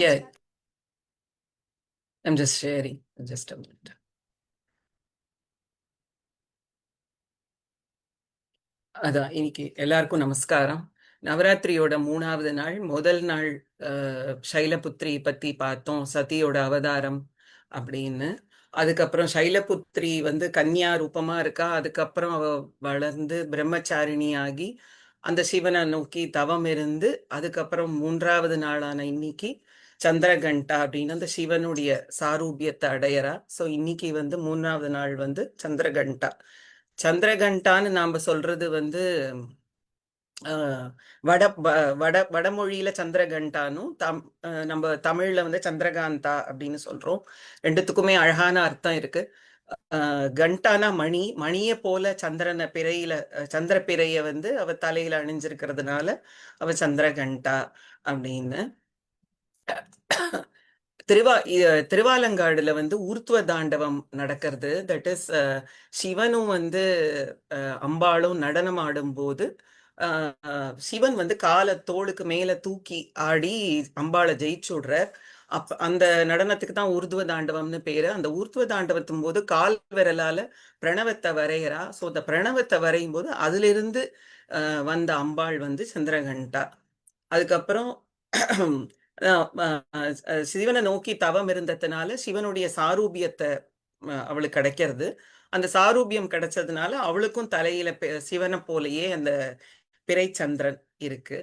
Yeah, I'm just sharing. Just a minute. அதான் இன்னைக்கு எல்லாருக்கும் நமஸ்காரம். நவராத்திரியோட 3வது நாள், முதல் நாள் சைலபுத்ரி பத்தி பார்த்தோம், சதியோட அவதாரம் அப்படின்னு. அதுக்கப்புறம் சைலபுத்ரி வந்து கன்னியா ரூபமா இருக்கா. அதுக்கப்புறம் அவ வளர்ந்து பிரம்மச்சாரிணி ஆகி அந்த சிவனை நோக்கி தவம் இருந்து, அதுக்கப்புறம் 3வது நாளான இன்னைக்கு சந்திரகண்டா அப்படின்னு அந்த சிவனுடைய சாரூபியத்தை அடையறா. ஸோ இன்னைக்கு வந்து 3வது நாள் வந்து சந்திரகண்டா. சந்திரகண்டான்னு நாம சொல்றது வந்து வட வடமொழியில சந்திரகண்டானும் நம்ம தமிழ்ல வந்து சந்திரகாந்தா அப்படின்னு சொல்றோம். ரெண்டுத்துக்குமே அழகான அர்த்தம் இருக்கு. கண்டானா மணி, மணியை போல சந்திரனை பிறையில சந்திர பிறைய வந்து அவ தலையில அணிஞ்சிருக்கிறதுனால அவ சந்திரகண்டா அப்படின்னு. திருவாலங்காடுல வந்து ஊர்த்துவ தாண்டவம் நடக்கிறது. தட் இஸ் சிவனும் வந்து அம்பாளும் நடனம் ஆடும் போது சிவன் வந்து காலை தோளுக்கு மேல தூக்கி ஆடி அம்பாளை ஜெயிச்சு விடுறார். அந்த நடனத்துக்கு தான் ஊர்துவ தாண்டவம்னு பேரு. அந்த ஊர்த்துவ தாண்டவத்தும் போது கால் விரலால பிரணவத்தை வரைகிறா. ஸோ அந்த பிரணவத்தை வரையும் போது அதுல இருந்து வந்த அம்பாள் வந்து சந்திரகண்டா. அதுக்கப்புறம் சிவனை நோக்கி தவம் இருந்ததுனால சிவனுடைய சாரூபியத்தை அவளுக்கு கிடைக்கிறது. அந்த சாரூபியம் கிடைச்சதுனால அவளுக்கும் தலையில சிவனை போலயே அந்த பிறைச்சந்திரன் இருக்கு.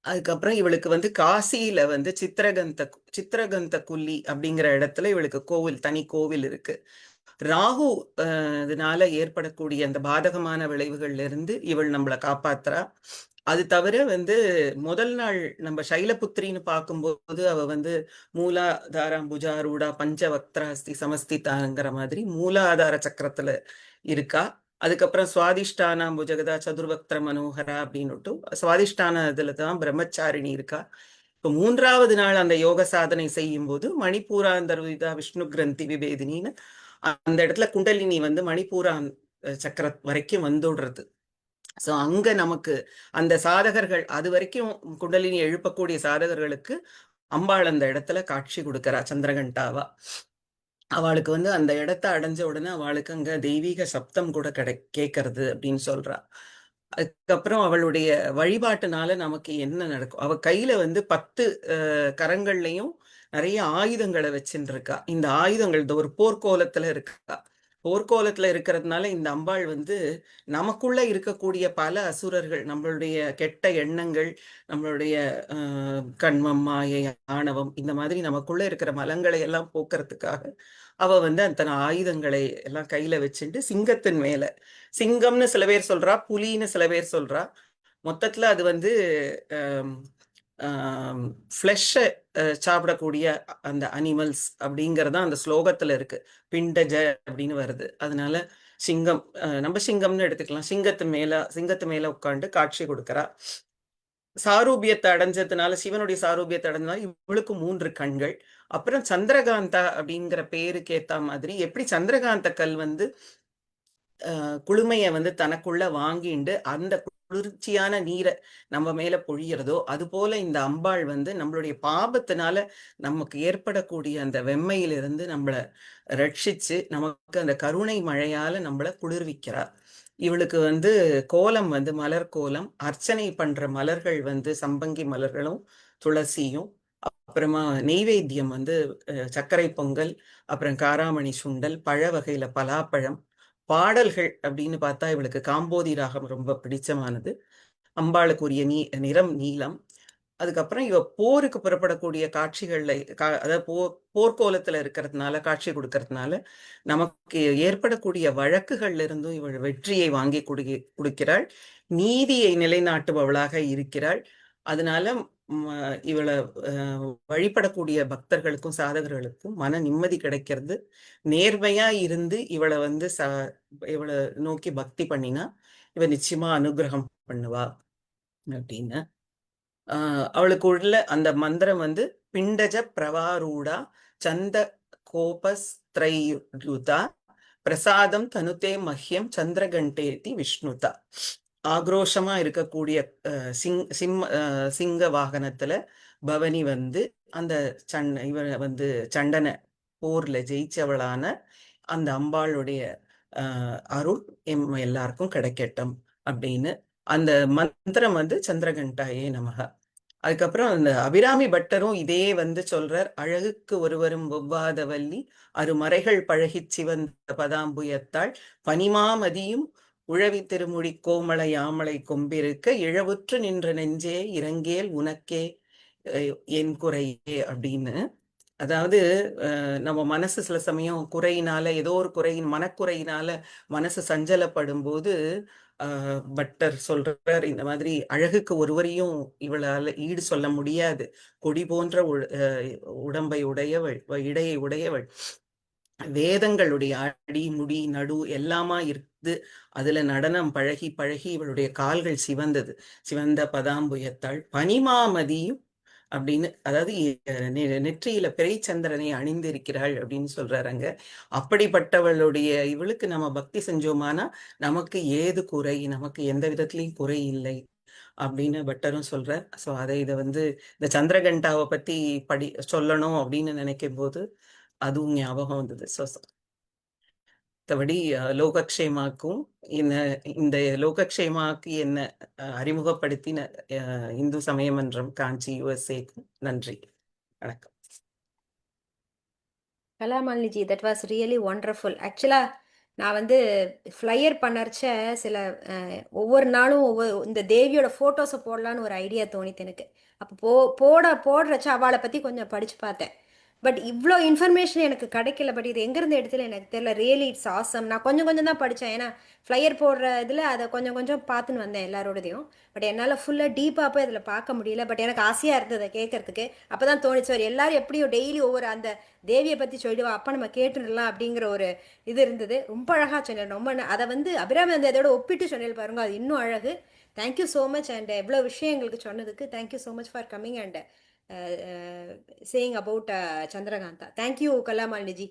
அதுக்கப்புறம் இவளுக்கு வந்து காசியில வந்து சித்திரகந்த குல்லி அப்படிங்கிற இடத்துல இவளுக்கு கோவில், தனி கோவில் இருக்கு. ராகு இதனால ஏற்படக்கூடிய அந்த பாதகமான விளைவுகள்ல இருந்து இவள் நம்மளை காப்பாத்துறா. அது தவிர வந்து முதல் நாள் நம்ம சைலபுத்திரின்னு பார்க்கும்போது அவ வந்து மூலாதாரம் புஜாரூடா பஞ்சவக்திராஸ்தி சமஸ்திதாங்கிற மாதிரி மூலாதார சக்கரத்துல இருக்கா. அதுக்கப்புறம் சுவாதிஷ்டானாம் புஜகதா சதுர்வக்திர மனோகரா அப்படின்னுட்டு சுவாதிஷ்டான இதுல தான் பிரம்மச்சாரிணி இருக்கா. இப்போ 3வது நாள் அந்த யோக சாதனை செய்யும் போது மணிப்பூராந்தர்விதா விஷ்ணு கிரந்தி விபேதினின்னு அந்த இடத்துல குண்டலினி வந்து மணிப்பூரா சக்கர வரைக்கும் வந்துடுறது. ஸோ அங்க நமக்கு அந்த சாதகர்கள், அது வரைக்கும் குண்டலினி எழுப்பக்கூடிய சாதகர்களுக்கு அம்பாள் அந்த இடத்துல காட்சி கொடுக்கறா சந்திரகண்டாவா. அவளுக்கு வந்து அந்த இடத்த அடைஞ்ச உடனே அவளுக்கு அங்க தெய்வீக சப்தம் கூட கேட்கறது அப்படின்னு சொல்றா. அதுக்கப்புறம் அவளுடைய வழிபாட்டுனால நமக்கு என்ன நடக்கும்? அவ கையில வந்து 10 கரங்கள்லயும் நிறைய ஆயுதங்களை வச்சுட்டு இருக்கா. இந்த ஆயுதங்கள் இந்த ஒரு போர்க்கோலத்துல இருக்கா. போர்க்கோலத்துல இருக்கிறதுனால இந்த அம்பாள் வந்து நமக்குள்ள இருக்கக்கூடிய பல அசுரர்கள், நம்மளுடைய கெட்ட எண்ணங்கள், நம்மளுடைய கண்மம், மாயை, ஆணவம், இந்த மாதிரி நமக்குள்ள இருக்கிற மலங்களை எல்லாம் போக்குறதுக்காக அவ வந்து அத்தனை ஆயுதங்களை எல்லாம் கையில வச்சுட்டு சிங்கத்தின் மேல, சிங்கம்னு சில பேர் சொல்றா, புலின்னு சில பேர் சொல்றா. மொத்தத்துல அது வந்து ஃப்ளெஷ்ஷை சாப்பிடக்கூடிய அந்த அனிமல்ஸ் அப்படிங்கறத அந்த ஸ்லோகத்துல இருக்கு. பிண்டஜ அப்படின்னு வருது. அதனால சிங்கம், நம்ம சிங்கம்னு எடுத்துக்கலாம். சிங்கத்து மேல உட்காந்து காட்சி கொடுக்கறா. சாரூபியத்தை அடைஞ்சதுனால, சிவனுடைய சாரூபியத்தை அடைஞ்சதுனால இவளுக்கு 3 கண்கள். அப்புறம் சந்திரகாந்தா அப்படிங்கிற பேருக்கு ஏத்த மாதிரி எப்படி சந்திரகாந்த கல் வந்து குளுமைய வந்து தனக்குள்ள வாங்கிண்டு அந்த குளிர்ச்சியான நீரை நம்ம மேல பொழியறதோ, அது போல இந்த அம்பாள் வந்து நம்மளுடைய பாபத்தினால நமக்கு ஏற்படக்கூடிய அந்த வெம்மையிலிருந்து நம்மளை ரட்சிச்சு நமக்கு அந்த கருணை மழையால நம்மளை குளிர்விக்கிறார். இவளுக்கு வந்து கோலம் வந்து மலர் கோலம். அர்ச்சனை பண்ற மலர்கள் வந்து சம்பங்கி மலர்களும் துளசியும். அப்புறமா நெய்வேத்தியம் வந்து சர்க்கரை பொங்கல், அப்புறம் காராமணி சுண்டல், பழ வகையில பலாப்பழம். பாடல்கள் அப்படின்னு பார்த்தா இவளுக்கு காம்போதி ராகம் ரொம்ப பிடிச்சமானது. அம்பாளுக்குரிய நிறம் நீலம். அதுக்கப்புறம் இவ போருக்கு புறப்படக்கூடிய காட்சிகள்ல அதாவது போர்க்கோலத்துல இருக்கிறதுனால, காட்சி கொடுக்கறதுனால நமக்கு ஏற்படக்கூடிய வழக்குகள்ல இருந்தும் இவள் வெற்றியை வாங்கி கொடுக்கிறாள். நீதியை நிலைநாட்டுபவளாக இருக்கிறாள். அதனால இவளை வழிபடக்கூடிய பக்தர்களுக்கும் சாதகர்களுக்கும் மன நிம்மதி கிடைக்கிறது. நேர்மையா இருந்து இவளை வந்து இவளை நோக்கி பக்தி பண்ணினா இவ நிச்சயமா அனுகிரகம் பண்ணுவா அப்படின்னு. அவளுக்கு உள்ள அந்த மந்திரம் வந்து பிண்டஜ பிரவாரூடா சந்த கோபஸ்திரையுதா பிரசாதம் தனுதே மஹ்யம் சந்திரகண்டேதி விஷ்ணுதா. ஆக்ரோஷமா இருக்கக்கூடிய சிங்க வாகனத்துல பவனி வந்து அந்த இவரை வந்து சண்டனை போர்ல ஜெயிச்சவளான அந்த அம்பாளுடைய அருள் எல்லாருக்கும் கிடைக்கட்டும் அப்படின்னு அந்த மந்திரம் வந்து சந்திரகண்டாயே நமக. அதுக்கப்புறம் அந்த அபிராமி பட்டரும் இதே வந்து சொல்றார், அழகுக்கு ஒருவரும் ஒவ்வாத வள்ளி அருமறைகள் பழகிச் சிவந்த பதாம்புயத்தாள் பனிமாமதியும் உழவி திருமுடி கோமளை யாமளை கொம்பிருக்க இழவுற்று நின்ற நெஞ்சே இறங்கேல் உனக்கே என் குறையே அப்படின்னு. அதாவது நம்ம மனசு சில சமயம் குறையினால, ஏதோ ஒரு குறையின் மனக்குறையினால மனசு சஞ்சலப்படும் போது பட்டர் சொல்றார், இந்த மாதிரி அழகுக்கு ஒருவரையும் இவளால ஈடு சொல்ல முடியாது, கொடி போன்ற உடம்பை உடையவள், இடையை உடையவள், வேதங்களுடைய அடி முடி நடு எல்லாமா இருந்து அதுல நடனம் பழகி பழகி இவளுடைய கால்கள் சிவந்தது, சிவந்த பதாம்புயத்தாள் பனிமாமதியும் அப்படின்னு. அதாவது நெற்றியில பிறைச்சந்திரனை அணிந்திருக்கிறாள் அப்படின்னு சொல்றாருங்க. அப்படிப்பட்டவளுடைய இவளுக்கு நம்ம பக்தி செஞ்சோமானா நமக்கு ஏது குறை, நமக்கு எந்த விதத்திலையும் குறை இல்லை அப்படின்னு பட்டரும் சொல்றார். ஸோ அதை இதை வந்து இந்த சந்திரகண்டாவை பத்தி சொல்லணும் அப்படின்னு நினைக்கும் போது அதுவும் ஞாபகம் வந்தது. ஸோ மற்றபடி லோகக்ஷேமாக்கும் இந்த லோகக்ஷேமாக்கு என்ன அறிமுகப்படுத்தின இந்து சமய மன்றம் காஞ்சி யுஎஸ்ஏக்கும் நன்றி. வணக்கம். கலாமாலினிஜி, தட் வாஸ் ரியலி ஒண்டர்ஃபுல். ஆக்சுவலாக நான் வந்து ஃப்ளையர் பண்ணறச்ச சில ஒவ்வொரு நாளும் இந்த தேவியோட ஃபோட்டோஸை போடலான்னு ஒரு ஐடியா தோணித்து எனக்கு. அப்போ போடுறச்ச அவளை பற்றி கொஞ்சம் படித்து பார்த்தேன். பட் இவ்வளோ இன்ஃபர்மேஷன் எனக்கு கிடைக்கல. பட் இது எங்கேருந்து எடுத்துல எனக்கு தெரியல. Really it's awesome. நான் கொஞ்சம் கொஞ்சம் தான் படித்தேன். ஏன்னா ஃப்ளையர் போடுற இதில் அதை கொஞ்சம் கொஞ்சம் பார்த்துன்னு வந்தேன் எல்லாரோடதையும். பட் என்னால் ஃபுல்லாக டீப்பாக போய் அதில் பார்க்க முடியல. பட் எனக்கு ஆசையாக இருந்தது அதை கேட்கறதுக்கு. அப்போ தான் தோணிச்சு, சார் எல்லாரும் எப்படியோ டெய்லி ஒவ்வொரு அந்த தேவியை பற்றி சொல்லிடுவா, அப்போ நம்ம கேட்டுடலாம் அப்படிங்கிற ஒரு இது இருந்தது. ரொம்ப அழகாக சொன்னேன். ரொம்ப அதை வந்து அபிராமி வந்து அதோட ஒப்பிட்டு சொன்னேன் பாருங்க, அது இன்னும் அழகு. Thank you so much. அண்ட் எவ்வளோ விஷயம் எங்களுக்கு சொன்னதுக்கு thank you so much for coming and saying about Chandrakanta. Thank you, Kalamalini ji.